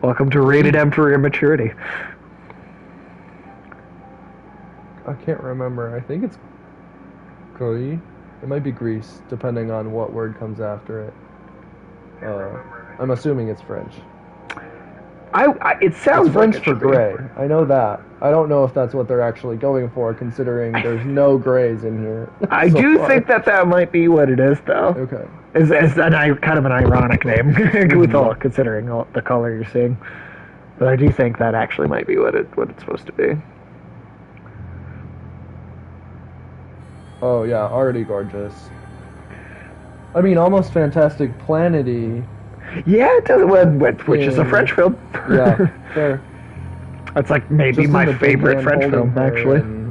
Welcome to Rated M for Immaturity. I can't remember. I think it's Gris. It might be Gris, depending on what word comes after it. I'm assuming it's French. It sounds It's French like it for should be. gray. I know that. I don't know if that's what they're actually going for, considering there's no grays in here. I so do far. think that might be what it is, though. Okay. It's kind of an ironic name, considering all the color you're seeing. But I do think that actually might be what it's supposed to be. Oh yeah, already gorgeous. I mean, almost Fantastic Planet-y. Yeah, it does. Which is a French film. Yeah, fair. That's like maybe Just my in the big favorite hand French holding film, her actually. and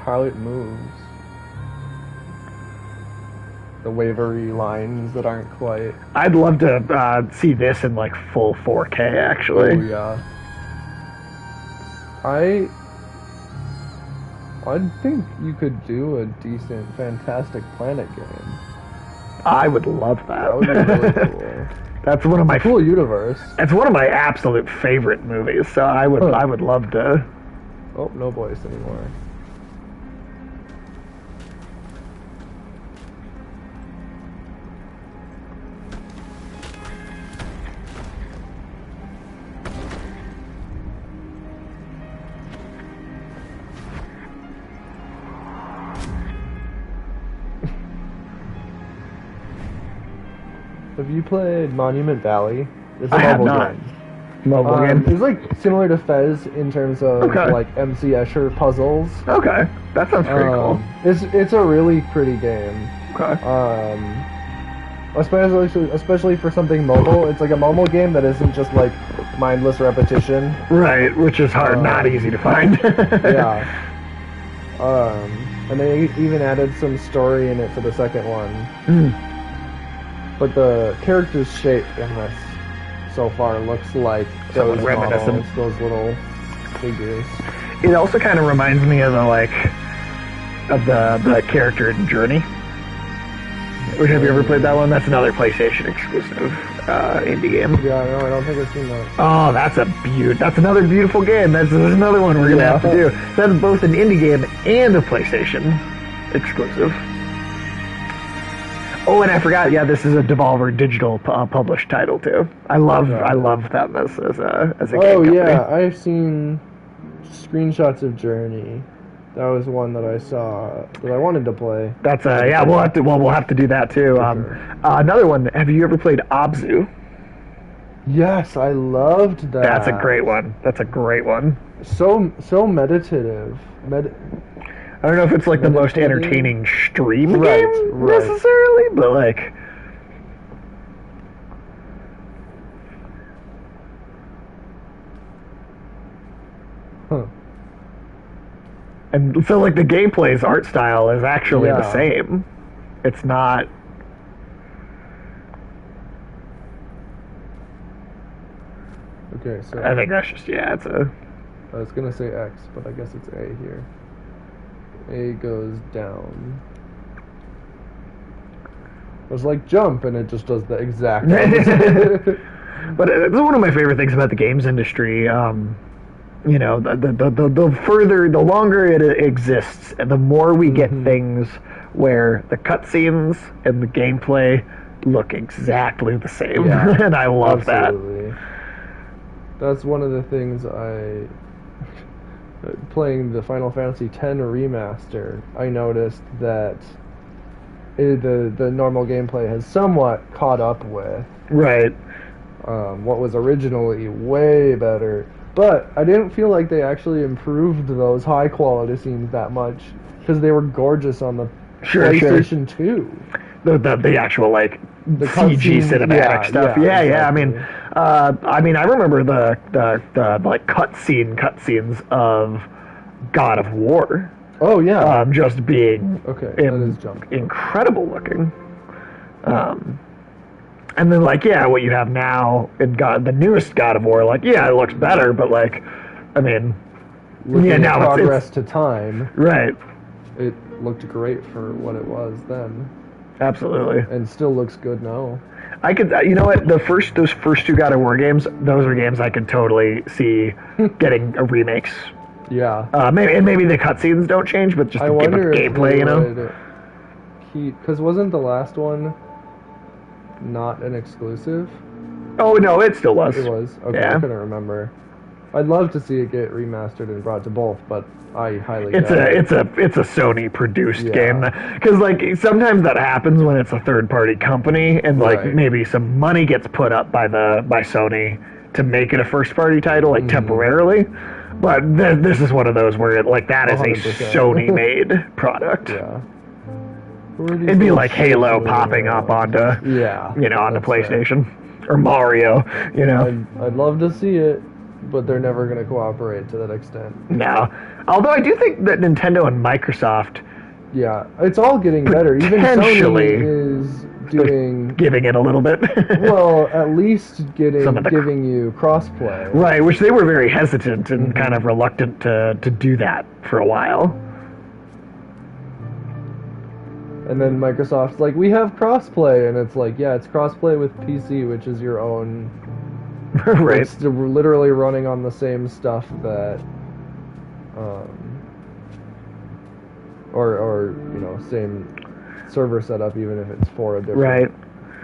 how it moves. The wavery lines that aren't quite. I'd love to see this in like full 4K, actually. Oh yeah. I think you could do a decent Fantastic Planet game. I would love that. That would be really cool. That's one of my Cool universe. It's one of my absolute favorite movies. So I would love to. Oh, no voice anymore. Have you played Monument Valley? It's a I have mobile not. game. Mobile game. It's like similar to Fez in terms of Okay. like MC Escher puzzles. Okay, that sounds pretty cool. It's a really pretty game. Okay. Especially for something mobile. It's like a mobile game that isn't just like mindless repetition. Right, which is hard, not easy to find. Yeah. And they even added some story in it for the second one. But the character's shape in this so far looks like those reminiscent. models, those little figures. It also kind of reminds me of the character in Journey. Have you ever played that one? That's another PlayStation exclusive indie game. Yeah, no, I don't think I've seen that. Oh, that's another beautiful game. That's another one we're gonna have to do. That's both an indie game and a PlayStation exclusive. Oh, and I forgot. Yeah, this is a Devolver Digital published title too. I love them as a game company. Yeah, I've seen screenshots of Journey. That was one that I saw that I wanted to play. That's we'll have to do that too. Sure. Another one. Have you ever played Abzu? Yes, I loved that. That's a great one. So meditative. I don't know if it's like the most entertaining stream game right. necessarily, but like. Huh. And so like the gameplay's art style is actually the same. It's not. Okay, so I think that's just it's a. I was gonna say X, but I guess it's A here. A goes down. It was like jump, and it just does the exact opposite. But it's one of my favorite things about the games industry. You know, the longer it exists, and the more we get things where the cutscenes and the gameplay look exactly the same, and I love absolutely. That's one of the things playing the Final Fantasy X remaster, I noticed that the normal gameplay has somewhat caught up with what was originally way better. But I didn't feel like they actually improved those high quality scenes that much because they were gorgeous on the PlayStation 2. The actual like the CG cinematic stuff. Exactly. I mean, I remember the like cutscenes of God of War. Oh yeah. Just being that is jump. Incredible looking. And then like what you have now in the newest God of War, like it looks better, but like, I mean, now progress to time. Right. It looked great for what it was then. Absolutely. And still looks good now. You know what? Those first two God of War games, those are games I could totally see getting a remakes. Yeah. Maybe the cutscenes don't change, but just the gameplay, you know. Because wasn't the last one not an exclusive? Oh no, it still was. It was. Okay, yeah. I couldn't remember. I'd love to see it get remastered and brought to both, but I highly doubt it. It's a Sony produced game, because like sometimes that happens when it's a third party company, and like maybe some money gets put up by Sony to make it a first party title, like temporarily. But this is one of those where that is 100%. A Sony made product. Yeah. It'd be like Halo popping up onto onto PlayStation or Mario. You know, I'd love to see it. But they're never going to cooperate to that extent. No. Although I do think that Nintendo and Microsoft... Yeah, it's all getting better. Even Sony is giving it a little bit. Well, at least giving you crossplay. Right, which they were very hesitant and kind of reluctant to do that for a while. And then Microsoft's like, we have crossplay. And it's like, yeah, it's crossplay with PC, which is your own... Right. It's literally running on the same stuff that, or same server setup, even if it's for a different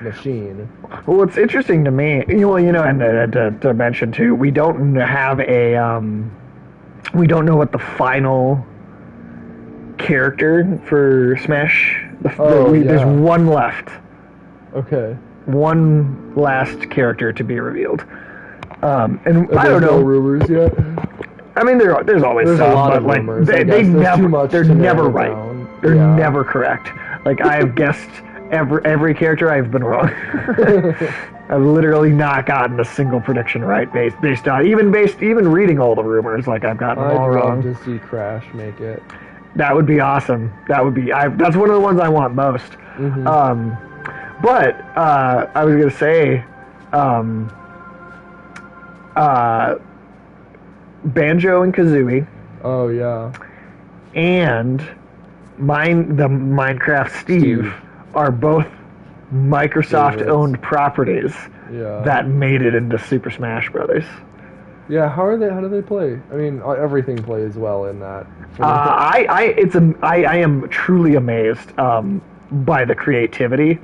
machine. Well, what's interesting to me, and to mention too, we don't have we don't know what the final character for Smash. There's one left. Okay. One last character to be revealed. And I don't know. No rumors yet? I mean, there's always some, but like rumors, they're never right. Down. They're never correct. Like I've guessed every character, I've been wrong. I've literally not gotten a single prediction right based on even reading all the rumors. Like I've gotten them all wrong. I'd love to see Crash make it. That would be awesome. That's one of the ones I want most. Mm-hmm. But I was gonna say, Banjo and Kazooie. Oh yeah. And the Minecraft Steve are both Microsoft-owned properties that made it into Super Smash Brothers. Yeah, how do they play? I mean, everything plays well in that. I am truly amazed by the creativity.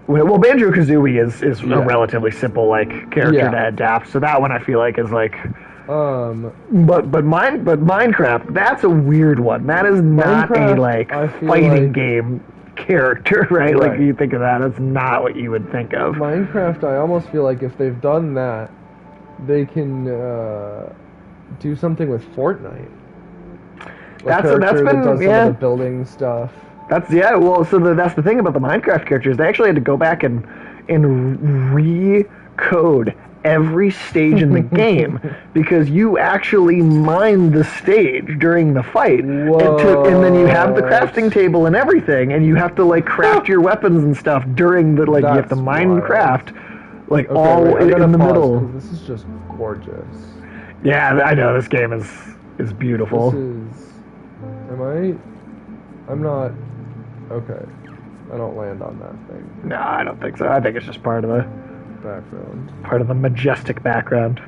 Well, Banjo-Kazooie is a relatively simple character to adapt, so that one I feel like is like. But Minecraft, that's a weird one. That is not a fighting game character, right? Like you think of that, it's not what you would think of. Minecraft, I almost feel like if they've done that, they can do something with Fortnite. That's been some of the building stuff. That's that's the thing about the Minecraft characters. They actually had to go back and recode every stage in the game because you actually mine the stage during the fight, and then you have the crafting table and everything, and you have to craft your weapons and stuff during the you have to mine and craft in the middle. This is just gorgeous. Yeah, I know this game is beautiful. I'm not. Okay. I don't land on that thing. No, I don't think so. I think it's just part of the background. Part of the majestic background.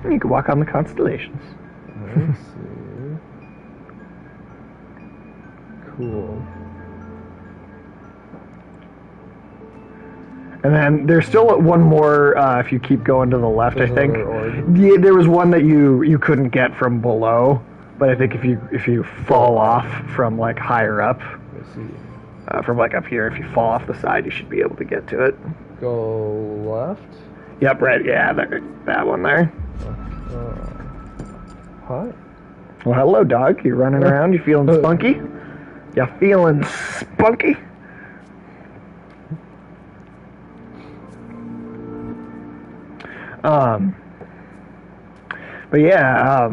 You can walk on the constellations. I see. Cool. And then there's still one more, if you keep going to the left, I think. Yeah, there was one that you couldn't get from below, but I think if you fall off from higher up, from up here, if you fall off the side, you should be able to get to it. Go left? Yep, right, yeah, that one there. Hi. Well, hello, dog. You running around? You feeling spunky? You feeling spunky? But yeah.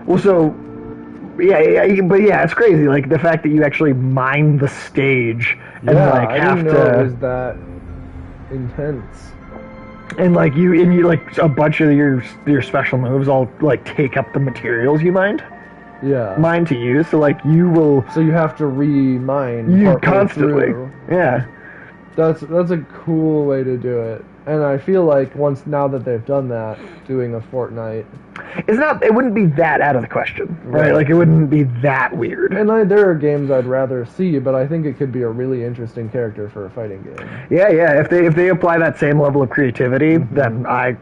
Well, so but it's crazy. The fact that you actually mine the stage and I didn't know it was that intense. And you a bunch of your special moves all take up the materials you mined. Yeah. mine to you. So like you will. So you have to re-mine You partway constantly. through. Yeah. That's a cool way to do it. And I feel like now that they've done that, doing a Fortnite. It wouldn't be that out of the question, right? Like, it wouldn't be that weird. And there are games I'd rather see, but I think it could be a really interesting character for a fighting game. Yeah. If they apply that same level of creativity, then I'd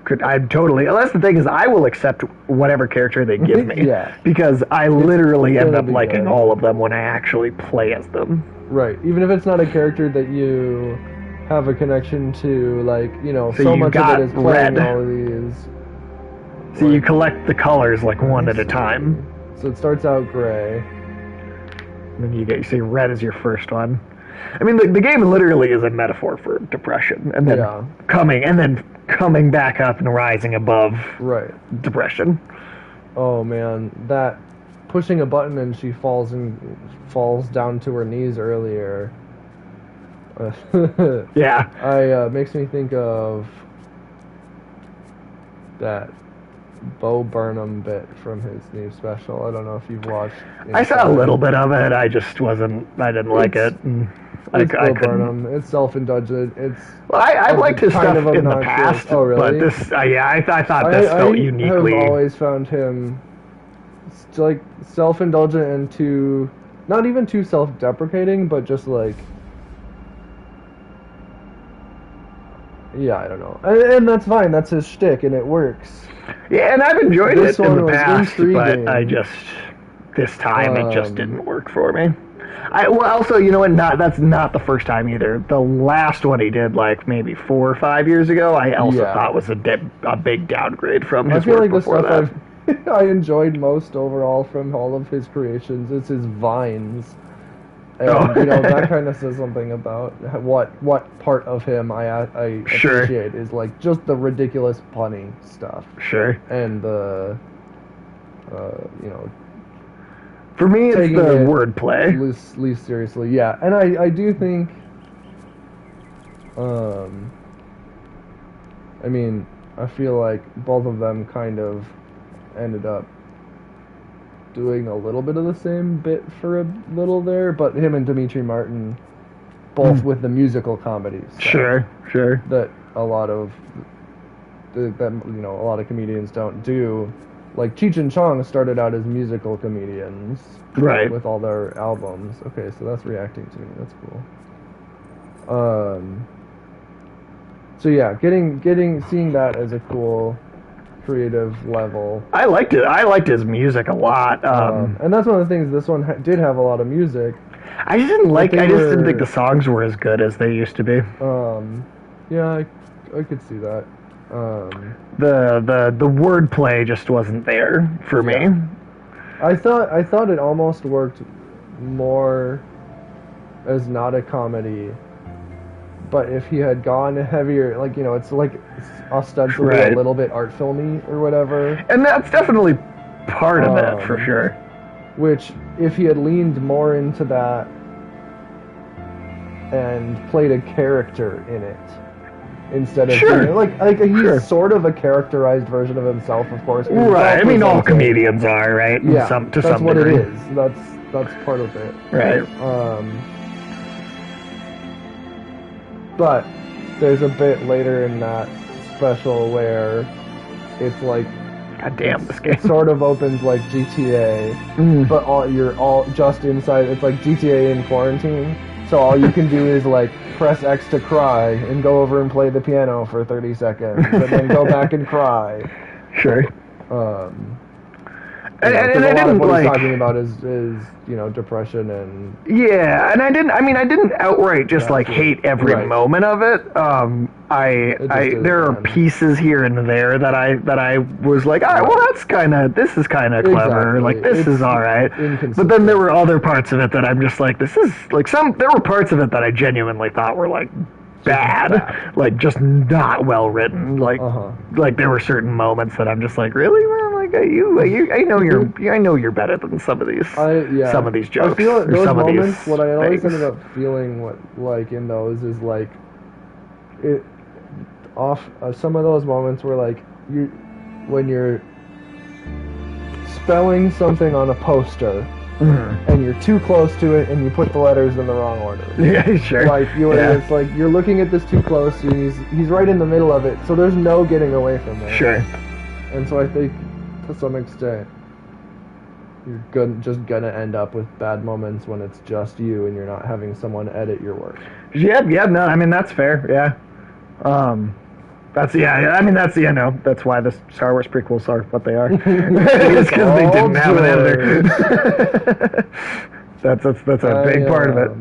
totally. That's the thing is, I will accept whatever character they give me. Yeah. Because I literally end up liking good. all of them when I actually play as them. Right. Even if it's not a character that you have a connection to, like, so much of it is playing all of these. So you collect the colors like one at a time. So it starts out gray. And then you say red is your first one. I mean, the game literally is a metaphor for depression, and then coming back up and rising above depression. Oh man, that pushing a button and she falls down to her knees earlier. Yeah. Makes me think of that Bo Burnham bit from his new special. I don't know if you've watched. I saw a little bit of it. I just wasn't. I didn't like it. It's Bo Burnham. It's self-indulgent. I've liked his stuff in the past. Oh, really? But this, I thought this felt uniquely. I've always found him like self-indulgent and not even too self-deprecating, but just like. Yeah, I don't know. And that's fine. That's his shtick, and it works. Yeah, and I've enjoyed it in the past, intriguing. but this time it just didn't work for me. Also, you know what? That's not the first time either. The last one he did, like maybe 4 or 5 years ago, I also thought was a big downgrade from his work before that. I feel like the stuff I enjoyed most overall from all of his creations is his vines. And, that kind of says something about what part of him I appreciate is like just the ridiculous punny stuff. Sure. And the, for me, it's the wordplay. Loose seriously, yeah. And I do think, I feel like both of them kind of ended up doing a little bit of the same bit for a little there, but him and Dimitri Martin both with the musical comedies. Sure. That a lot of a lot of comedians don't do. Like Cheech and Chong started out as musical comedians, right? With all their albums. Okay, so that's reacting to me. That's cool. So yeah, seeing that as a cool creative level. I liked it. I liked his music a lot. And that's one of the things. This one did have a lot of music. I just didn't think the songs were as good as they used to be. Yeah, I could see that. The wordplay just wasn't there for me. I thought it almost worked more as not a comedy. But if he had gone heavier, like, it's like ostensibly a little bit art filmy or whatever. And that's definitely part of it, for sure. Which, if he had leaned more into that and played a character in it, instead of he's sort of a characterized version of himself, of course. Right, I mean, all comedians are, right? Yeah, to that's some what degree. it is. That's part of it. Right. But there's a bit later in that special where it's like, God damn, this game. It sort of opens like GTA, but you're all just inside. It's like GTA in quarantine. So all you can do is like press X to cry and go over and play the piano for 30 seconds, and then go back and cry. Sure. And I didn't what he's talking about is depression and and I didn't outright just hate every moment of it. There are pieces here and there that I was like, all right, well this is kind of clever, like this is all right. But then there were other parts of it that I'm just like, this is like there were parts of it that I genuinely thought were like bad, like just not well written. Like there were certain moments that I'm just like, really, man? Like I know you're better than some of these jokes. I feel like those moments. What I always things. ended up feeling in those is like some of those moments where like when you're spelling something on a poster, and you're too close to it, and you put the letters in the wrong order. Yeah, sure. Like it's like you're looking at this too close. He's right in the middle of it, so there's no getting away from it. Sure. And so I think, to some extent, you're just gonna end up with bad moments when it's just you and you're not having someone edit your work. Yeah, no, I mean, that's fair, yeah. That's why the Star Wars prequels are what they are. It's because they didn't have an editor. that's a big part of it.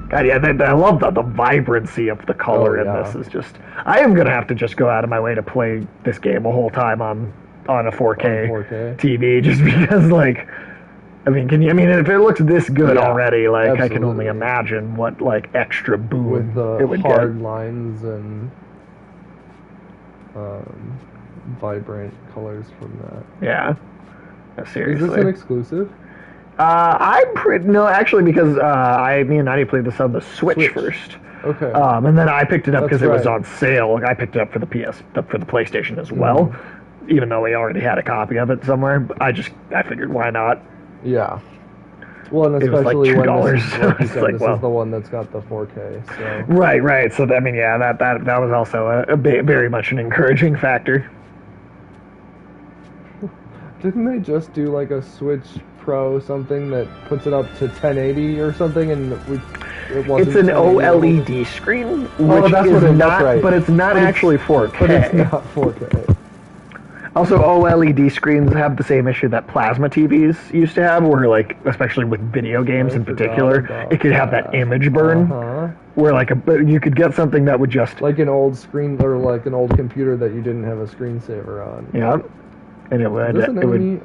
God, yeah, I love the vibrancy of the color in this. Is just, I am gonna have to just go out of my way to play this game the whole time on a 4K TV, just because, like, I mean, if it looks this good already, like, absolutely. I can only imagine what, like, extra boom with the it would hard get. lines and vibrant colors from that. Yeah, seriously. Is this an exclusive? No, actually, because me and Nadia played this on the Switch first. Okay. And then I picked it up because it was on sale. I picked it up for the PlayStation as well, even though we already had a copy of it somewhere. But I figured, why not? Yeah. Well, and especially when this is the one that's got the 4K. So. Right. So I mean, yeah, that was also very much an encouraging factor. Didn't they just do like a Switch Pro something that puts it up to 1080 or something, and it wasn't? It's an OLED screen, which but it's not actually 4K. But it's not 4K. Also, OLED screens have the same issue that plasma TVs used to have, where, like, especially with video games in particular, it could have that image burn, where, like, you could get something that would just... Like an old screen, or like an old computer that you didn't have a screensaver on. Yeah. And it would...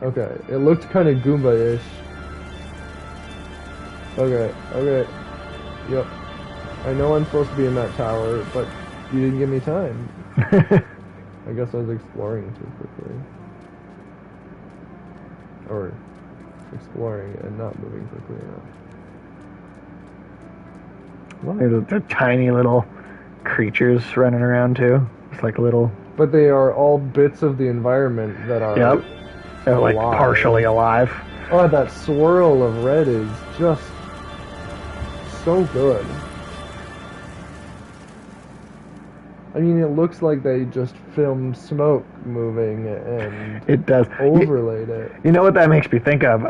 Okay, it looked kind of Goomba-ish. Okay. Yep. I know I'm supposed to be in that tower, but you didn't give me time. I guess I was exploring too quickly. Or exploring and not moving quickly enough. Well, they're tiny little creatures running around too. It's like little... But they are all bits of the environment that are they're like partially alive. Oh, that swirl of red is just so good. I mean, it looks like they just filmed smoke moving and it does overlaid it. You know what that makes me think of?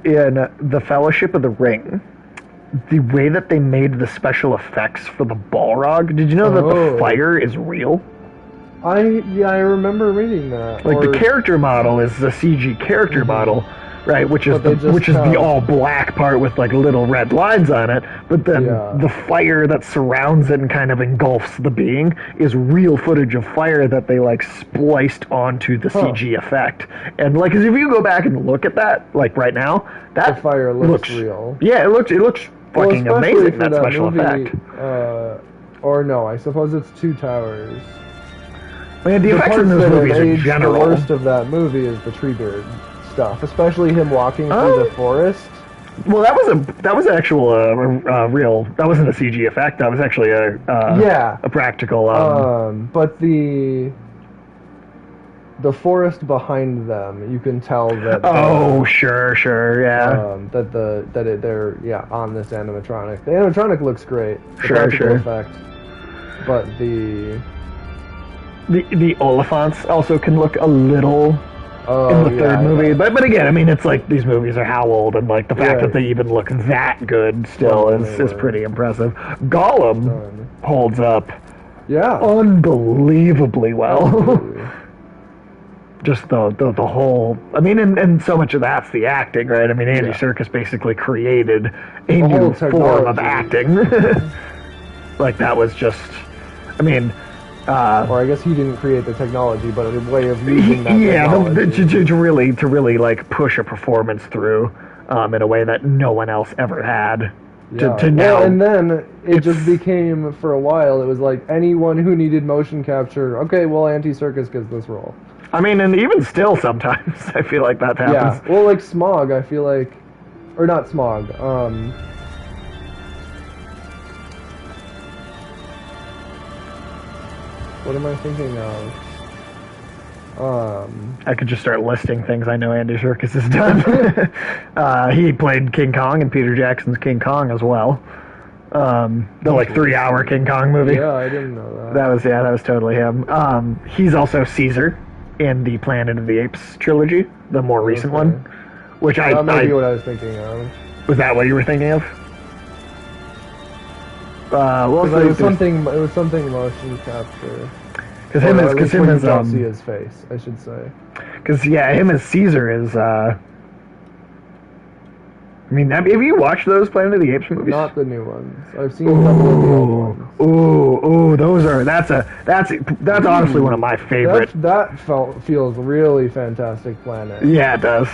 In The Fellowship of the Ring, the way that they made the special effects for the Balrog. Did you know that the fire is real? I remember reading that. Like, the character model is the CG character model, right? Which is the all black part with like little red lines on it. But then the fire that surrounds it and kind of engulfs the being is real footage of fire that they like spliced onto the CG effect. And like, 'cause if you go back and look at that, like right now, that the fire looks real. Yeah, it looks fucking amazing. That special effect. Or no, I suppose it's Two Towers. I mean, the effects in those movies in general. The worst of that movie is the Treebeard stuff, especially him walking through the forest. Well, that was actual real. That wasn't a CG effect. That was actually a practical. But the forest behind them, you can tell that. Sure, yeah. They're on this animatronic. The animatronic looks great. The practical effect, but the Oliphants also can look a little in the third movie. But again, I mean, it's like these movies are how old, and like the fact that they even look that good still is pretty impressive. Gollum holds up unbelievably well. Just the whole... I mean, and so much of that's the acting, right? I mean, Andy Serkis basically created a new form of acting. Like, that was just... I mean... or I guess he didn't create the technology, but a way of using that technology. to really like push a performance through in a way that no one else ever had. To now, and then it just became, for a while, it was like anyone who needed motion capture, okay, well, Andy Serkis gets this role. I mean, and even still sometimes, I feel like that happens. Yeah, well, like Smog, I feel like... Or not Smog, what am I thinking of? I could just start listing things I know Andy Serkis has done. He played King Kong in Peter Jackson's King Kong as well. The like 3-hour King Kong movie. Yeah, I didn't know that. That was totally him. He's also Caesar in the Planet of the Apes trilogy, the more recent one. Which that might be what I was thinking of. Was that what you were thinking of? Well, it was something motion capture. Because him as you don't see his face, I should say. Because him as Caesar is. I mean, have you watched those Planet of the Apes movies? Not the new ones. I've seen a couple of the old ones. Those are that's honestly one of my favorite. That feels really Fantastic Planet. Yeah, it does.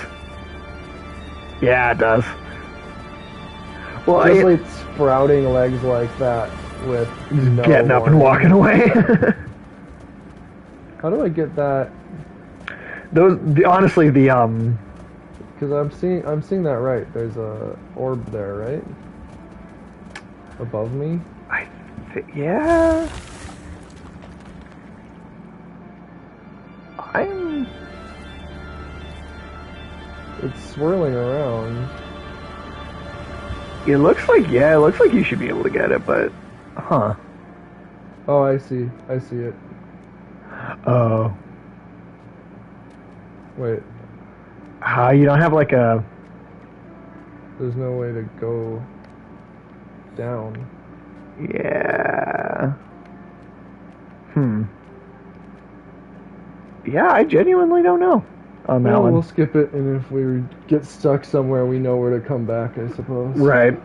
Yeah, it does. Well, just like sprouting legs like that with no getting up and walking away. How do I get that? Honestly, because I'm seeing that right. There's a orb there, right? Above me. Yeah. It's swirling around. It looks like you should be able to get it, but Oh, I see it. Oh. Wait. You don't have like a... There's no way to go down. Yeah. Yeah, I genuinely don't know on that one. We'll skip it, and if we get stuck somewhere, we know where to come back, I suppose. Right.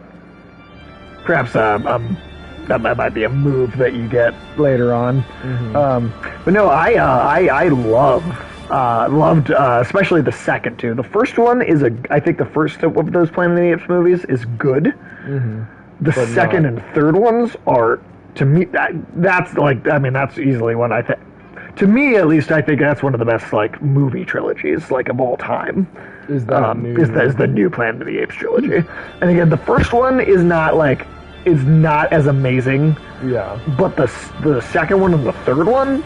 Perhaps that might be a move that you get later on. Mm-hmm. But no, I loved especially the second two. The first one is I think the first of those Planet of the Apes movies is good. Mm-hmm. The second and third ones are, to me, that's easily one I think. To me, at least, I think that's one of the best like movie trilogies like of all time. Is that new? Is the new Planet of the Apes trilogy? And again, the first one is not as amazing. Yeah. But the second one and the third one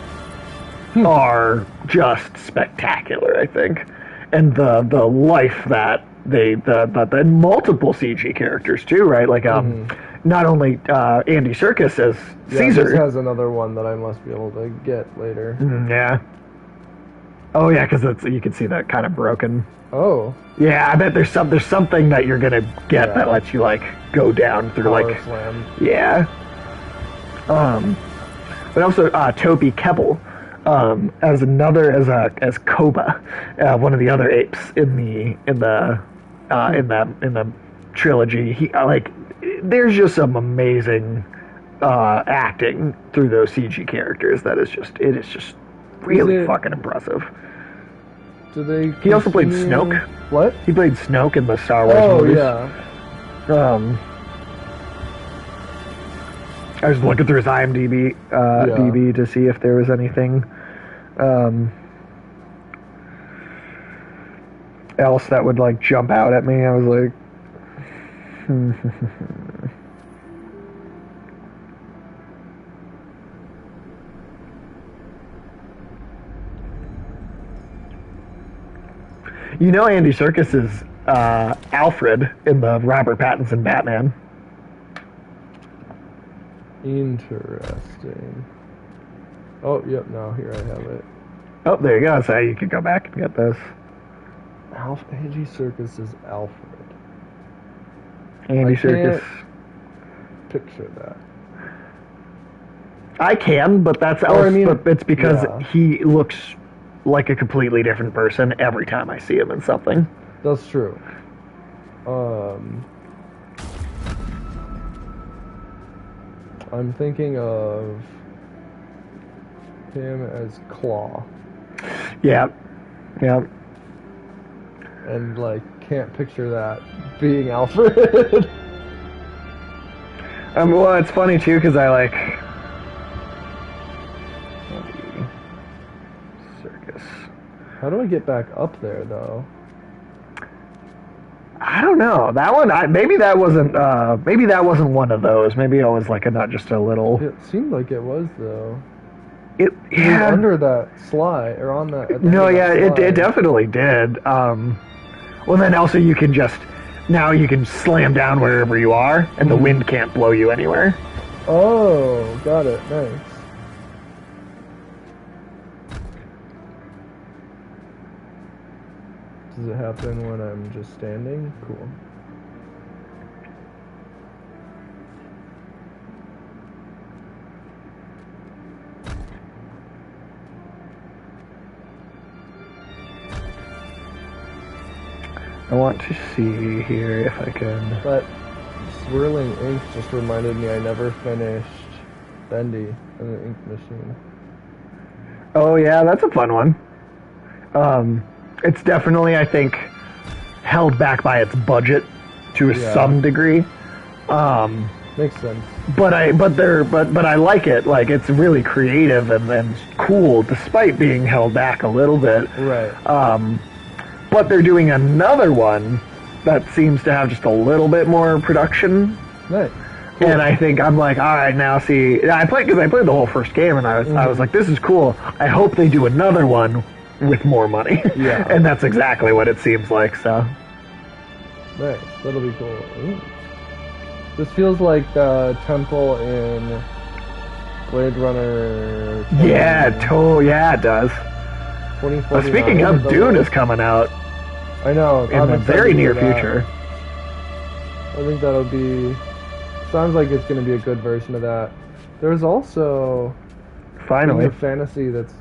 are just spectacular, I think. And the life that the multiple CG characters too, right? Like not only Andy Serkis as Caesar. This has another one that I must be able to get later. Yeah. Oh yeah, because you can see that kind of broken. Oh. Yeah, I bet there's something that you're gonna get that lets you like go down through Power like slam. Yeah. But also Toby Kebbell as Koba, one of the other apes in the trilogy. He there's just some amazing acting through those CG characters that is just really fucking impressive. He also played Snoke. What? He played Snoke in the Star Wars movies. Yeah. I was looking through his IMDb DB to see if there was anything else that would like jump out at me. I was like, You know, Andy Serkis is Alfred in the Robert Pattinson Batman. Interesting. Oh, yep, no, here I have it. Oh, there you go. So you could go back and get this. Andy Serkis is Alfred. Andy Serkis. Picture that. I can, but that's but it's because he looks like a completely different person every time I see him in something. That's true. I'm thinking of him as Claw. Yeah. Yeah. And can't picture that being Alfred. Well, it's funny too because I Serkis. How do I get back up there though? I don't know. That one, maybe that wasn't one of those. Maybe it was not just a little. It seemed like it was though. It was under that slide, or on that. No, yeah, it definitely did. Well, then also you can now you can slam down wherever you are, and the wind can't blow you anywhere. Oh, got it. Nice. Does it happen when I'm just standing? Cool. I want to see here if I can... But swirling ink just reminded me I never finished Bendy in the ink machine. Oh yeah, that's a fun one. It's definitely, I think, held back by its budget to some degree. Makes sense. But I like it. Like, it's really creative and cool, despite being held back a little bit. Right. But they're doing another one that seems to have just a little bit more production. Nice. Cool. And I think I'm like, all right, now see, I played the whole first game, and I was like, this is cool. I hope they do another one with more money. Yeah. And that's exactly what it seems like. So. Nice. That'll be cool. Ooh. This feels like the temple in Blade Runner. Yeah, it does. 2049. Speaking of, Dune is coming out. I know. In the very near future. I think that'll be... Sounds like it's going to be a good version of that. There's also... Finally. A fantasy that's...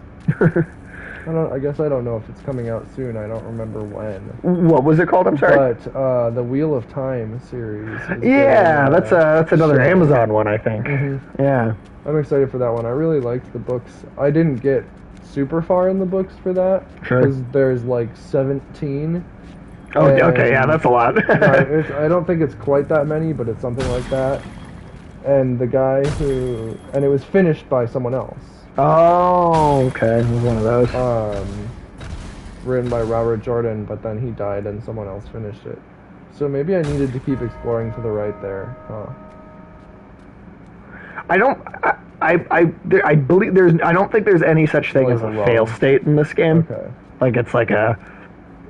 I guess I don't know if it's coming out soon. I don't remember when. What was it called? I'm sorry. But the Wheel of Time series. Yeah, that's another Amazon one, I think. Mm-hmm. Yeah. I'm excited for that one. I really liked the books. I didn't get super far in the books for that. Sure. Because there's like 17. Oh, okay, yeah, that's a lot. I don't think it's quite that many, but it's something like that. And the guy and it was finished by someone else. Oh, okay, it was one of those. Written by Robert Jordan, but then he died and someone else finished it. So maybe I needed to keep exploring to the right there, huh? I believe I don't think there's any such thing as a fail state in this game. Okay. Like, it's like a...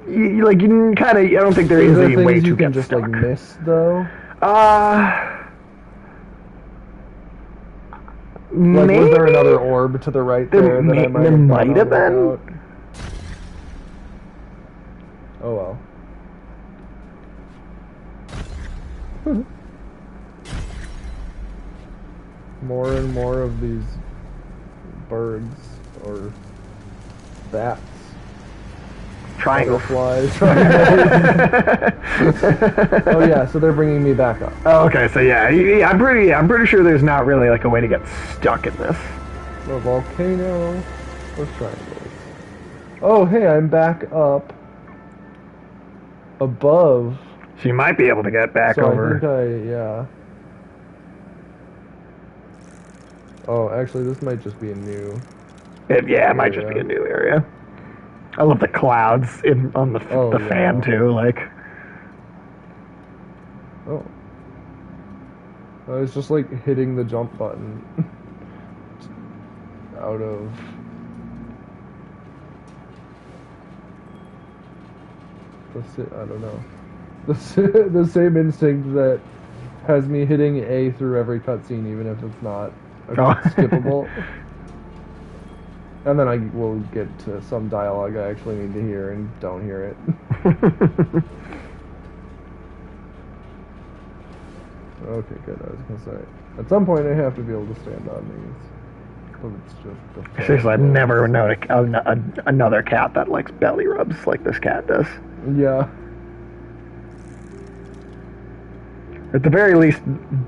you can kind of... I don't think there is any way to get just stuck. like miss, though? Maybe? Was there another orb to the right there that I might there might have been. Without? Oh well. More and more of these birds or bats. Triangles. Butterflies. Oh yeah, so they're bringing me back up. Oh, okay, so yeah, I'm pretty sure there's not really like a way to get stuck in this. A volcano or triangles. Oh hey, I'm back up above. So you might be able to get back over. I think yeah. Oh, actually, this might just be a new. It might just be a new area. I love the clouds on the fan too. Like. Oh. I was just like hitting the jump button. Out of. I don't know. The same instinct that has me hitting A through every cutscene, even if it's not skippable. And then I will get to some dialogue I actually need to hear and don't hear it. Okay, good. I was gonna say, at some point I have to be able to stand on these. But it's just seriously, I've never known another cat that likes belly rubs like this cat does. Yeah. At the very least,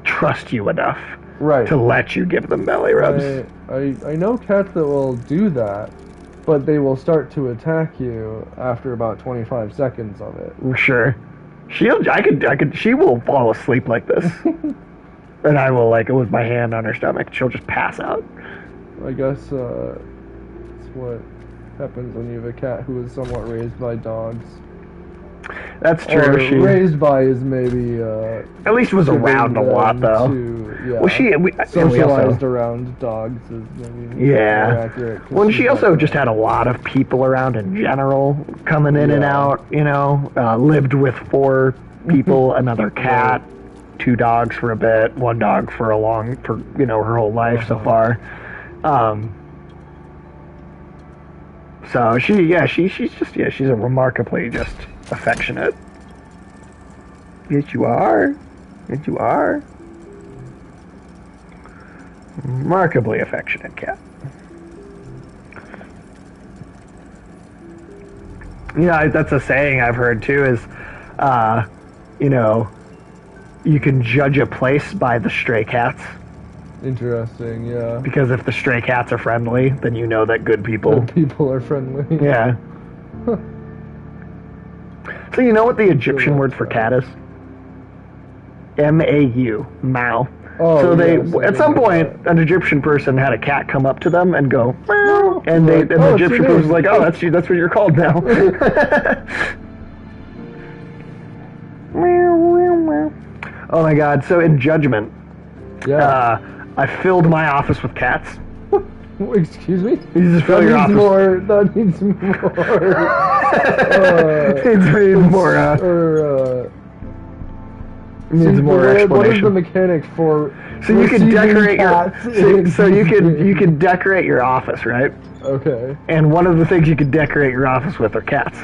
trust you enough to let you give them belly rubs. I know cats that will do that, but they will start to attack you after about 25 seconds of it. Sure. She will fall asleep like this. And I will, like, with my hand on her stomach, she'll just pass out. I guess it's what happens when you have a cat who is somewhat raised by dogs. That's true. Or She raised by is maybe at least was around a lot, though. Yeah, Well, socialized around dogs is maybe more accurate. Well, and she also just had a lot of people around in general coming in and out. You know, lived with 4 people, another cat, 2 dogs for a bit, 1 dog for her whole life so far. So she's a remarkably just affectionate. Yes, you are. Yes, you are. Remarkably affectionate cat. That's a saying I've heard too. Is, you can judge a place by the stray cats. Interesting, yeah. Because if the stray cats are friendly, then you know that good people are friendly. Yeah. Huh. So you know what the Egyptian word for cat is? M-A-U, Mao. Oh, so at some point, an Egyptian person had a cat come up to them and go, meow, and the Egyptian person was like, oh, that's what you're called now. Oh my God! So in Judgment, I filled my office with cats. Excuse me? You just fill your office. That needs more. Needs more explanation. What is the mechanic for? So you can decorate you can decorate your office, right? Okay. And one of the things you can decorate your office with are cats.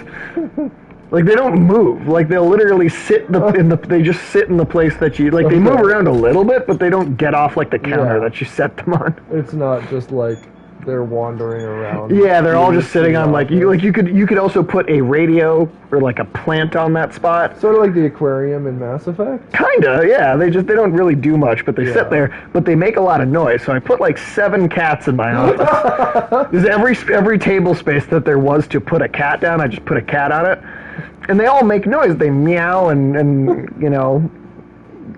Like, they don't move. Like, they'll literally sit they just sit in the place that you, like, they move around a little bit, but they don't get off, like, the counter that you set them on. It's not just, like, they're wandering around. Yeah, they're all just sitting on, like, you could also put a radio or, like, a plant on that spot. Sort of like the aquarium in Mass Effect? Kinda, yeah. They don't really do much, but they sit there, but they make a lot of noise. So I put, like, 7 cats in my office. There's every table space that there was to put a cat down, I just put a cat on it. And they all make noise. They meow and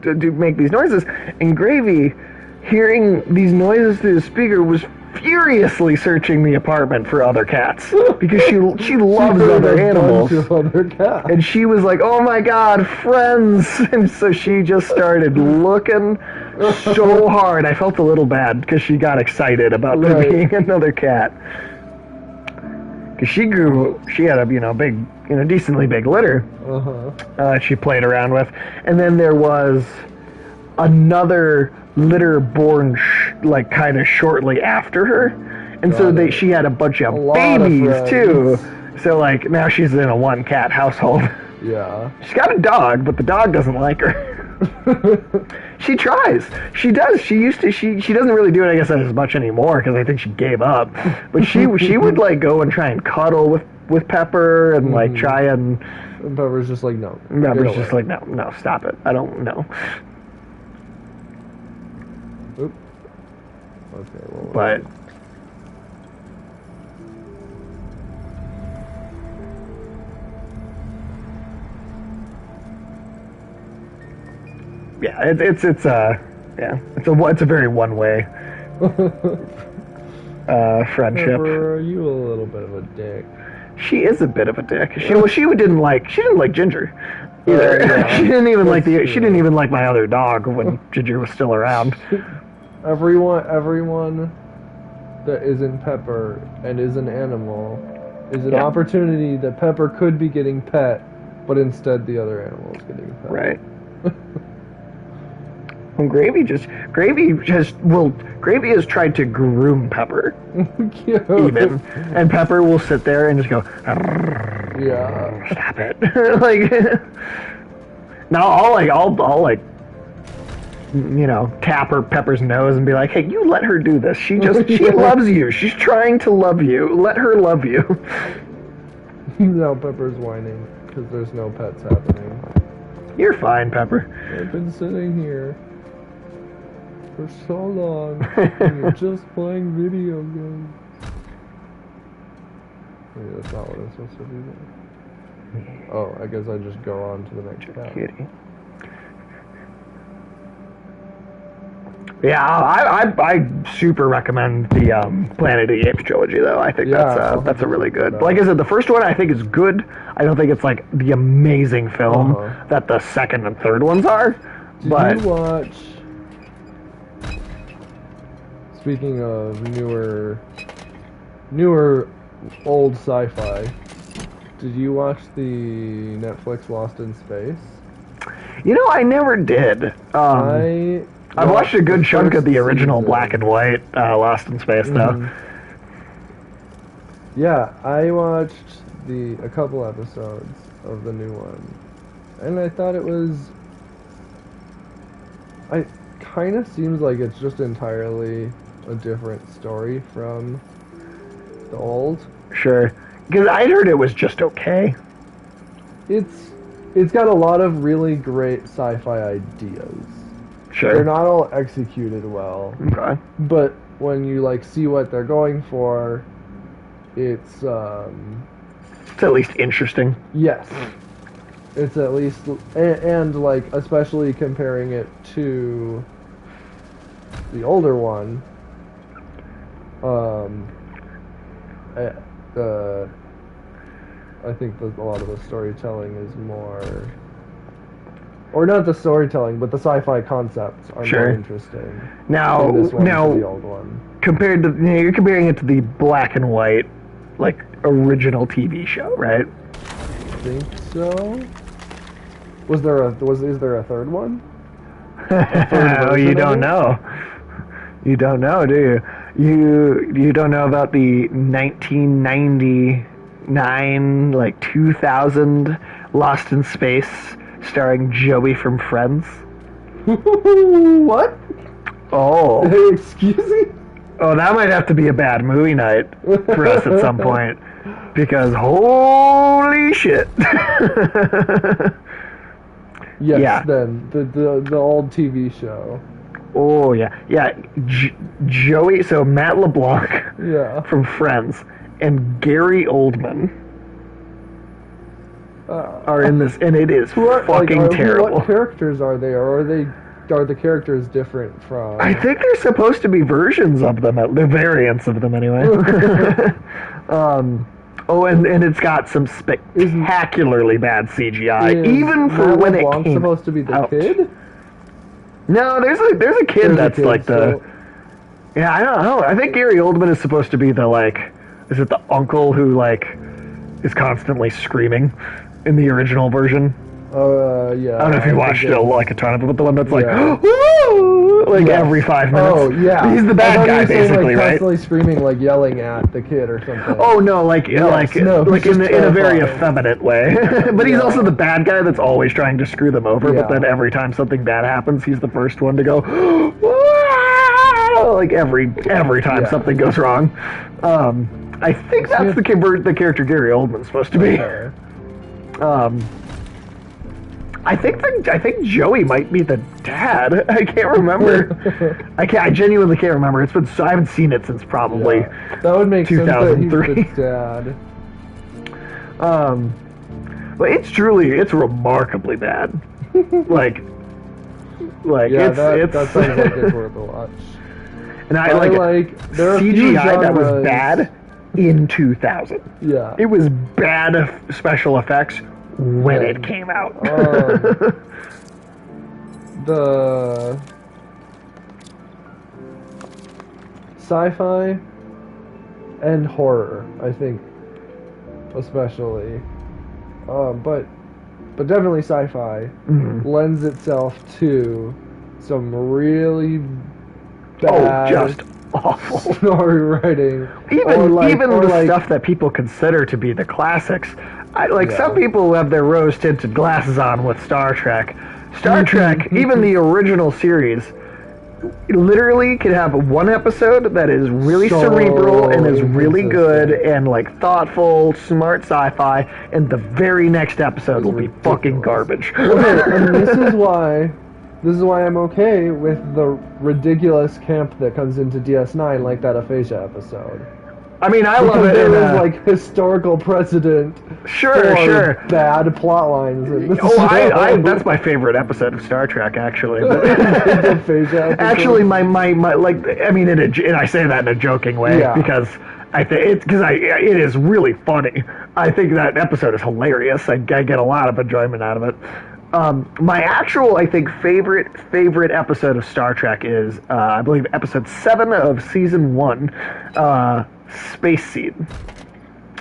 do make these noises. And Gravy, hearing these noises through the speaker, was furiously searching the apartment for other cats because she loves other animals. And she was like, "Oh my God, friends!" And so she just started looking so hard. I felt a little bad because she got excited about there being another cat. Because she had a big, decently big litter she played around with, and then there was another litter born kind of shortly after her, and so she had a bunch of babies too. So like now she's in a 1-cat household. Yeah. She's got a dog, but the dog doesn't like her. She tries. She does. She used to. She doesn't really do it, I guess, as much anymore because I think she gave up. But she would like go and try and cuddle with Pepper and like try and. And Pepper's just like no. Pepper's just like no, stop it. I don't know. Oop. Okay. Well. But. Yeah, it's a very one-way friendship. Pepper, are you a little bit of a dick? She is a bit of a dick. She didn't like Ginger either. She didn't even like my other dog when Ginger was still around. Everyone that isn't Pepper and is an animal is an opportunity that Pepper could be getting pet, but instead the other animal is getting pet. Right. Gravy has tried to groom Pepper, even, and Pepper will sit there and just go, stop it, like. Now I'll tap Pepper's nose and be like, hey, you let her do this. She loves you. She's trying to love you. Let her love you. Now Pepper's whining because there's no pets happening. You're fine, Pepper. I've been sitting here for so long, and you're just playing video games. Maybe that's not what I'm supposed to do then. Oh, I guess I just go on to the next tab. Kitty. Yeah, I super recommend the Planet of the Apes trilogy, though. I think that's a really good. Like I said, the first one I think is good. I don't think it's like the amazing film that the second and third ones are. Did you watch? Speaking of newer old sci-fi, did you watch the Netflix Lost in Space? You know, I never did. I've watched a good chunk of the original black and white Lost in Space, though. Yeah, I watched a couple episodes of the new one, and I thought it kind of seems like it's just entirely a different story from the old. Sure, because I'd heard it was just okay. It's got a lot of really great sci-fi ideas. Sure. They're not all executed well. Okay. But when you like see what they're going for, it's at least interesting. Yes. It's at least and like especially comparing it to the older one. I think a lot of the storytelling is more, or not the storytelling, but the sci-fi concepts are more interesting. Now, the old one. Compared to, you're comparing it to the black and white, like original TV show, right? I think so. Is there a third one? Oh, you don't know. You don't know, do you? You don't know about the 1999, like 2000 Lost in Space, starring Joey from Friends? What? Oh. Excuse me? Oh, that might have to be a bad movie night for us at some point. Because holy shit. Yes, yeah. Then the old TV show. Oh yeah, Joey. So Matt LeBlanc, from Friends, and Gary Oldman are in this, and it is fucking terrible. What characters are they, or are the characters different from? I think they're supposed to be versions of them, the variants of them anyway. Oh, and it's got some spectacularly bad CGI, even for when it came supposed to be the kid. No, there's a kid that's like the. Yeah, I don't know. I think Gary Oldman is supposed to be the is it the uncle who is constantly screaming in the original version? Yeah. I don't know if you watched it a ton of it, but the one that's woo! Every 5 minutes. Oh, yeah. He's the bad guy, basically, right? Constantly screaming, yelling at the kid or something. Oh, no, in a very effeminate way. But he's also the bad guy that's always trying to screw them over, but then every time something bad happens, he's the first one to go, every time something goes wrong. I think that's the character Gary Oldman's supposed to be. I think Joey might be the dad. I can't remember. I genuinely can't remember. It's been I haven't seen it since probably that would make 2003. Sense that he's the dad. But it's remarkably bad. That sounds like it's worth a watch. And I there are CGI that was bad in 2000. Yeah, it was bad special effects when it came out. The sci-fi and horror, I think, especially, but definitely sci-fi lends itself to some really bad, just awful story writing. Even the stuff that people consider to be the classics. Some people who have their rose-tinted glasses on with Star Trek. Star Trek, even the original series, literally could have one episode that is really cerebral and is really good and thoughtful, smart sci-fi, and the very next episode will be fucking garbage. And this is why I'm okay with the ridiculous camp that comes into DS9, like that Aphasia episode. I mean, I love it. There was like historical precedent. Sure. Bad plot lines. That's my favorite episode of Star Trek, actually. Actually, my like, I mean, and I say that in a joking way because it is really funny. I think that episode is hilarious. I get a lot of enjoyment out of it. My actual, I think, favorite episode of Star Trek is, I believe, episode 7 of season 1, Space Seed,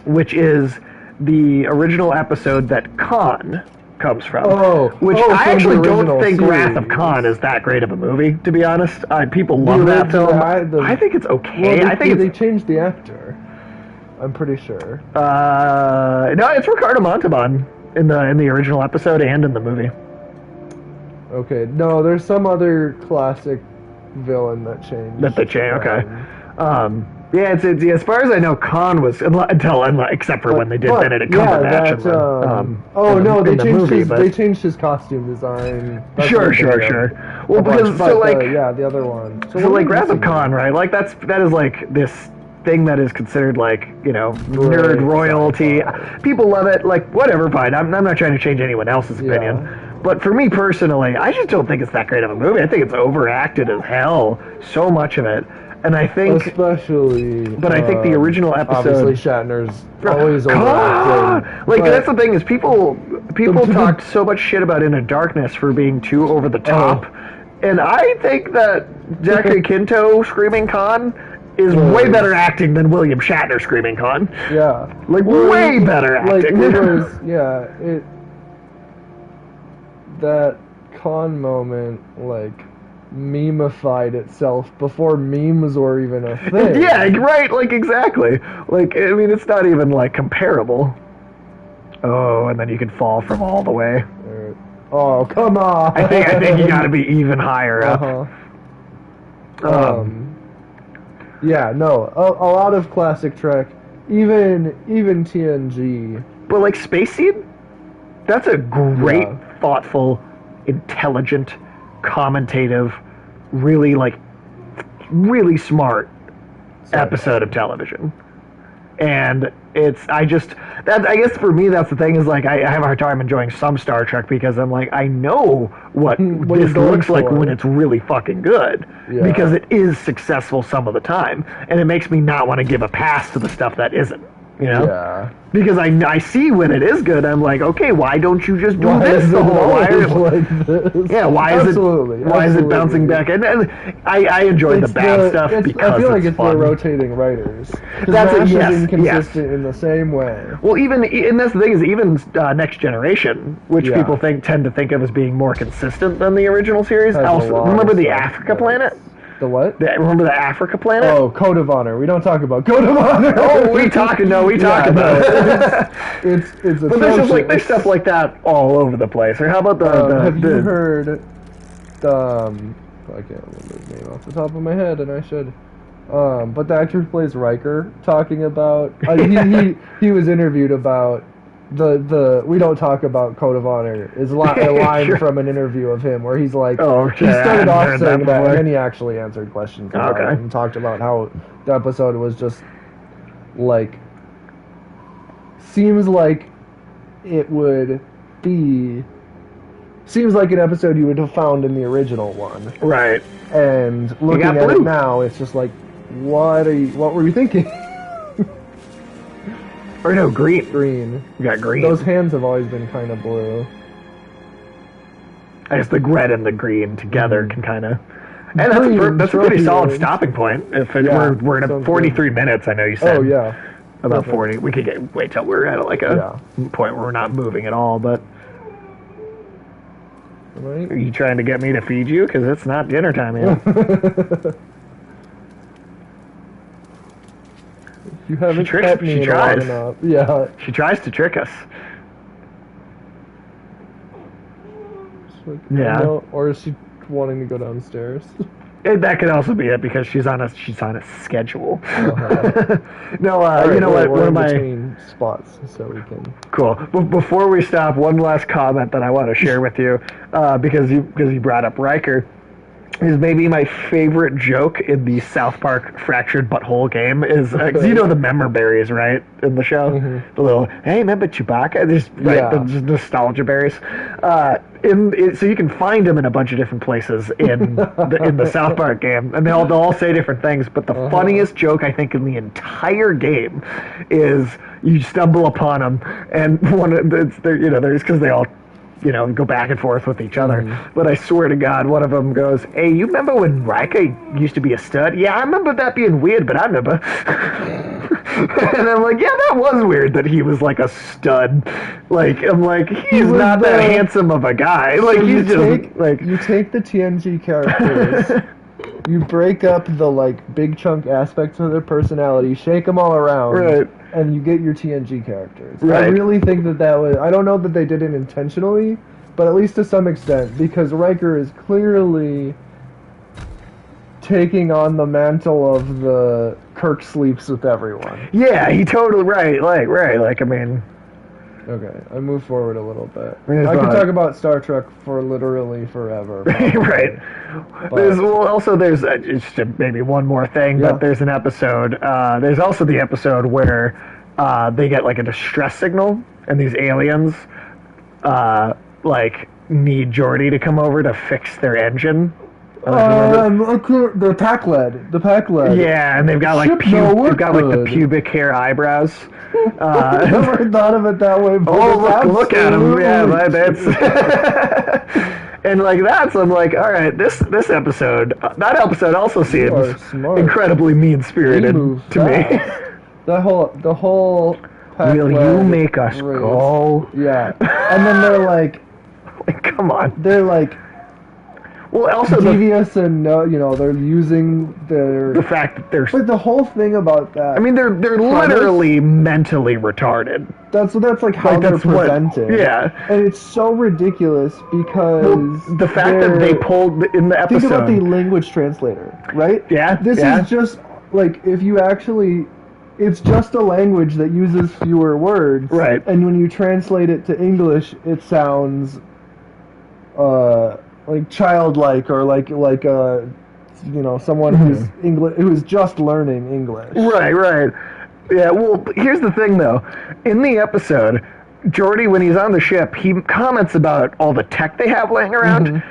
which is the original episode that Khan comes from. I actually don't think series. Wrath of Khan is that great of a movie, to be honest. People love that film. I think it's okay. Well, they changed the actor. I'm pretty sure. No, it's Ricardo Montalban in the original episode and in the movie. Okay, no, there's some other classic villain that changed. That they changed. Okay. Yeah, it's as far as I know, Khan was except for when they did Benedict Cumberbatch. They changed his costume design. Sure. Well, the other one. So like Wrath of Khan, right? Like that is like this thing that is considered like, nerd royalty. People love it. Like, whatever, fine. I'm not trying to change anyone else's opinion. But for me personally, I just don't think it's that great of a movie. I think it's overacted as hell. So much of it. And I think, especially, but I think the original episode, obviously Shatner's always overacting. Like that's the thing is people talked so much shit about Into Darkness for being too over the top, and I think that Zachary Quinto screaming Khan is way better acting than William Shatner screaming Khan. Yeah, like way better acting. Like it was, that Khan moment, like, meme-ified itself before memes were even a thing. Yeah, right, like, exactly. Like, I mean, it's not even, like, comparable. Oh, and then you can fall from all the way. Oh, come on! I think you gotta be even higher up. Yeah, no, a lot of classic Trek, even TNG. But, like, Space Seed? That's a great, thoughtful, intelligent, commentative, really smart episode of television. And I guess for me that's the thing is like I have a hard time enjoying some Star Trek because I'm like I know what this looks like when it's really fucking good because it is successful some of the time and it makes me not want to give a pass to the stuff that isn't. Yeah. Because I see when it is good, I'm like, okay, why don't you just do this the whole way? Yeah, why is it bouncing back? And I enjoy the bad stuff because I feel like it's fun. The rotating writers. That's inconsistent in the same way. Well, and that's the thing is even Next Generation, which people tend to think of as being more consistent than the original series. Also, remember the Africa planet? The what? Remember the Africa planet? Oh, Code of Honor. We don't talk about Code of Honor. Oh, we talk about it. It's but there's stuff like that all over the place. Or how about have you heard I can't remember his name off the top of my head, and I should. But the actor who plays Riker talking about he was interviewed about the we don't talk about Code of Honor is a line from an interview of him where he's like, he started off saying that and then he actually answered questions about it and talked about how the episode was just like seems like an episode you would have found in the original one, right? And looking at it now, it's just like, what were you thinking? Or no, green. Green. You got green. Those hands have always been kind of blue. I guess the red and the green together can kind of... And that's a pretty solid stopping point. If we're at 43 minutes, I know you said. Oh, yeah. About 40. We could wait till we're at like a point where we're not moving at all, but... Right. Are you trying to get me to feed you? Because it's not dinner time yet. You haven't kept me long enough. Yeah. She tries to trick us. Like, or is she wanting to go downstairs? That could also be it because she's on a schedule. No, right, you know what? One of my spots, so we can. Cool. Before we stop, one last comment that I want to share with you because you brought up Riker. is maybe my favorite joke in the South Park Fractured Butthole game is, because you know the member berries, right, in the show? Mm-hmm. The little, hey, remember Chewbacca? There's, right, the nostalgia berries. So you can find them in a bunch of different places in the South Park game, and they'll all say different things, but the funniest joke, I think, in the entire game is you stumble upon them, and there's because they all go back and forth with each other. Mm-hmm. But I swear to God, one of them goes, hey, you remember when Riker used to be a stud? Yeah, I remember that being weird, but I remember. And I'm like, yeah, that was weird that he was like a stud. Like, I'm like, he's not that handsome of a guy. Like, he's just like... You take the TNG characters... You break up the, like, big chunk aspects of their personality, shake them all around, right, and you get your TNG characters. Right. I really think that was... I don't know that they did it intentionally, but at least to some extent, because Riker is clearly taking on the mantle of the Kirk sleeps with everyone. Yeah, he totally... Right, I mean... Okay, I move forward a little bit. I could talk about Star Trek for literally forever. Right. There's just maybe one more thing, but there's an episode. There's also the episode where they get like a distress signal, and these aliens need Geordi to come over to fix their engine. The pack lead. Yeah, and they've got like the pubic hair eyebrows. I never thought of it that way. But look at him. Yeah, that's. And like that's, I'm like, all right, this episode, that episode also seems incredibly mean spirited to me. The whole. Will you make us go? Yeah, and then they're like, come on. They're like. Well, also devious and they're using the fact that they're. But the whole thing about that. I mean, they're literally mentally retarded. That's like how they're presented. Yeah, and it's so ridiculous because the fact that they pulled in the episode. Think about the language translator, right? Yeah, this is just like if you actually. It's just a language that uses fewer words, right? And when you translate it to English, it sounds. Like childlike, or like someone who's just learning English. Right. Yeah. Well, here's the thing, though. In the episode, Geordi, when he's on the ship, he comments about all the tech they have laying around,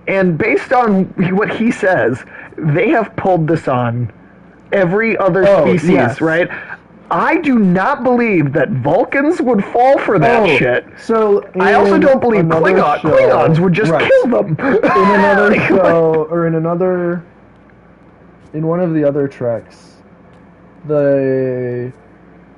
and based on what he says, they have pulled this on every other species, right? I do not believe that Vulcans would fall for that shit. So I also don't believe Klingons would just kill them. In another show, or in one of the other Treks, now that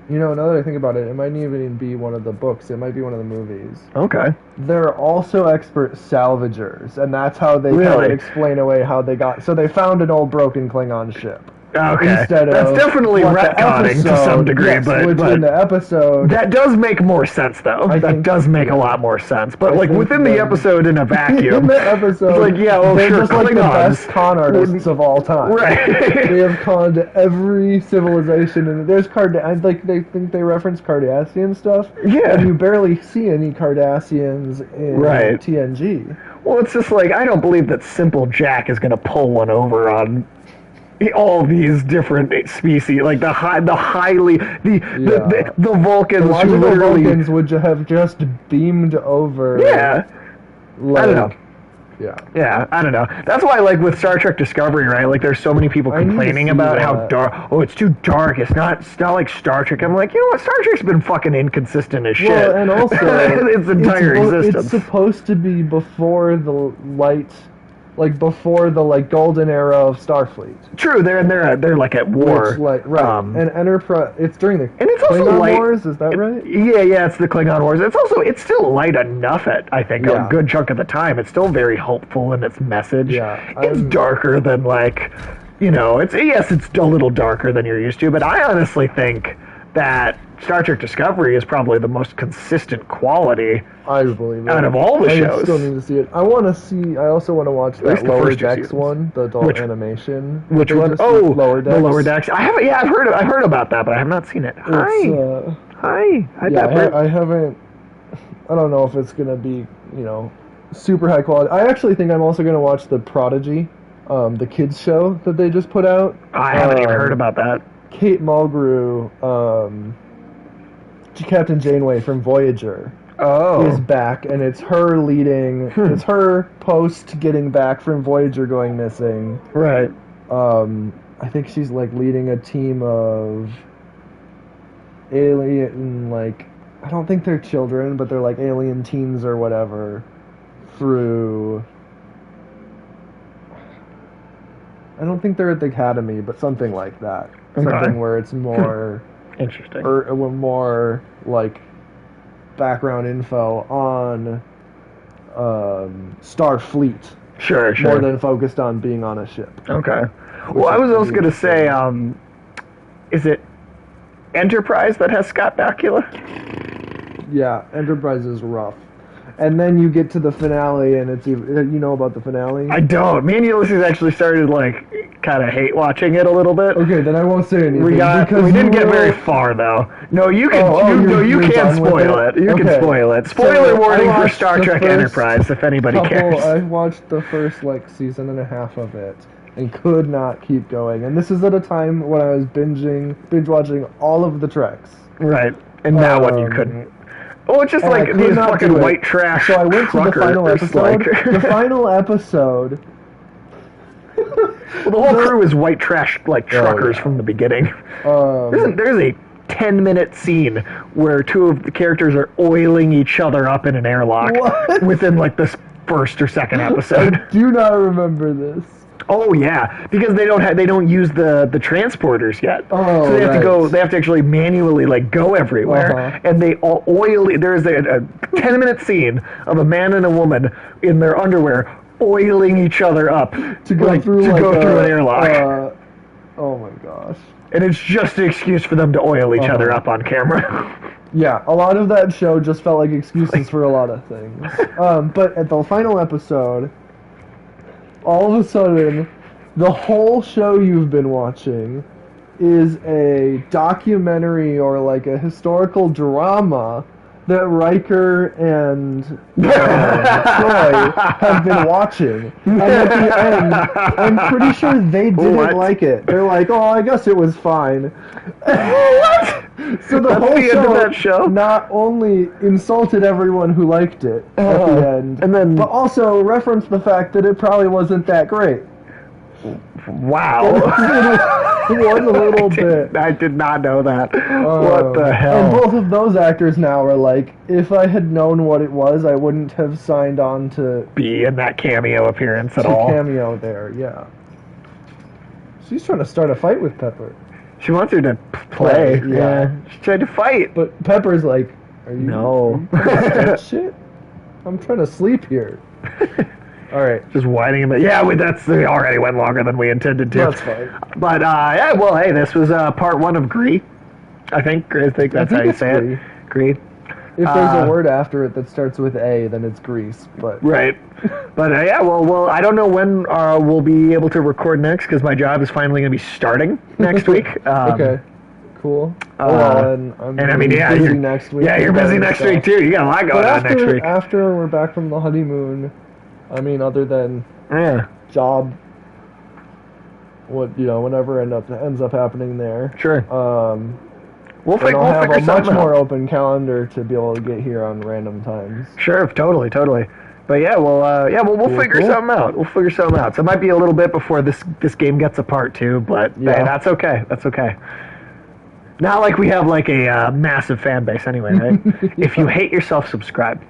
I think about it, it might even be one of the books. It might be one of the movies. Okay. They're also expert salvagers, and that's how they kind of explain away how they got. So they found an old broken Klingon ship. Okay, that's definitely retconning to some degree, but in the episode that does make more sense, though. That does make a lot more sense. But like within the episode, in a vacuum, in the episode, like they're just like the best con artists of all time. Right? They have conned every civilization, and there's they think they reference Cardassian stuff. Yeah, and you barely see any Cardassians in TNG. Well, it's just like I don't believe that Simple Jack is going to pull one over on all these different species, like the Vulcans who literally Vulcans would have just beamed over. Yeah, I don't know. Yeah, I don't know. That's why, like with Star Trek Discovery, right? Like, there's so many people complaining about how dark. Oh, it's too dark. It's not like Star Trek. I'm like, you know what? Star Trek's been fucking inconsistent as shit. Well, and also its entire existence. It's supposed to be before the light. Like before the golden era of Starfleet. True, they're like at war. And Enterprise. It's during the Klingon Wars. Is that right? Yeah, it's the Klingon Wars. It's still light enough a good chunk of the time. It's still very hopeful in its message. Yeah, it's darker than it's a little darker than you're used to. But I honestly think that Star Trek Discovery is probably the most consistent quality out of all the shows. I still need to see it. I also want to watch that Lower Decks one, the adult animation. Which one? Lower Decks. The Lower Decks. I haven't. Yeah, I've heard about that, but I have not seen it. Hi. I haven't. I don't know if it's gonna be super high quality. I actually think I'm also gonna watch The Prodigy. the kids show that they just put out. I haven't even heard about that. Kate Mulgrew, Captain Janeway from Voyager, is back, and it's her leading. It's her post getting back from Voyager going missing. Right. I think she's like leading a team of alien, like, I don't think they're children, but they're like alien teens or whatever, through, I don't think they're at the academy, but something like that. Okay. Something where it's more interesting, or more like background info on Starfleet. Sure. More than focused on being on a ship. Okay. Well, I was also going to say, is it Enterprise that has Scott Bakula? Yeah, Enterprise is rough. And then you get to the finale, and it's, you know about the finale? I don't. Me and Ulysses actually started, like, kind of hate watching it a little bit. Okay, then I won't say anything. We didn't get very far, though. No, you can. You can spoil it. You can spoil it. Spoiler warning for Star Trek Enterprise, if anybody cares. I watched the first, like, season and a half of it, and could not keep going. And this is at a time when I was binge watching all of the Treks. Right. And that one you couldn't. Oh, it's just like these fucking white trash. So I went to the final episode. The final episode. Well, the whole crew is white trash, like truckers from the beginning. There's a 10-minute scene where two of the characters are oiling each other up in an airlock within like this first or second episode. I do not remember this. Oh yeah, because they don't use the transporters yet. Oh, so they have to go. They have to actually manually like go everywhere, and they all oily. There's a 10-minute scene of a man and a woman in their underwear oiling each other up to go through an airlock. Oh my gosh! And it's just an excuse for them to oil each other up on camera. Yeah, a lot of that show just felt like excuses for a lot of things. But at the final episode, all of a sudden, the whole show you've been watching is a documentary or like a historical drama that Riker and Troy have been watching. And at the end, I'm pretty sure they didn't like it. They're like, oh, I guess it was fine. What? So the whole show not only insulted everyone who liked it at the end, but also referenced the fact that it probably wasn't that great. Wow. One little bit. I did not know that. What the hell? And both of those actors now are like, if I had known what it was, I wouldn't have signed on to be in that cameo appearance at all. Cameo there, yeah. She's trying to start a fight with Pepper. She wants her to play. Yeah. She tried to fight. But Pepper's like, are you... No. Shit. I'm trying to sleep here. All right. Just whining him. Yeah, we already went longer than we intended to. That's fine. But, yeah, well, hey, this was part one of Gris. I think that's how you say it. Gris. If there's a word after it that starts with A, then it's Gris. But right. But, yeah, well, I don't know when we'll be able to record next, because my job is finally going to be starting next week. Okay. Cool. And I mean, yeah, busy next week. Yeah, you're busy next week, too. You got a lot going on next week. After we're back from the honeymoon... I mean, other than job, whatever ends up happening there. Sure. We'll have a much more open calendar to be able to get here on random times. Sure, totally. But yeah, we'll figure something out. We'll figure something out. So it might be a little bit before this game gets apart too, but hey, that's okay. That's okay. Not like we have like a massive fan base anyway, right? If you hate yourself, subscribe.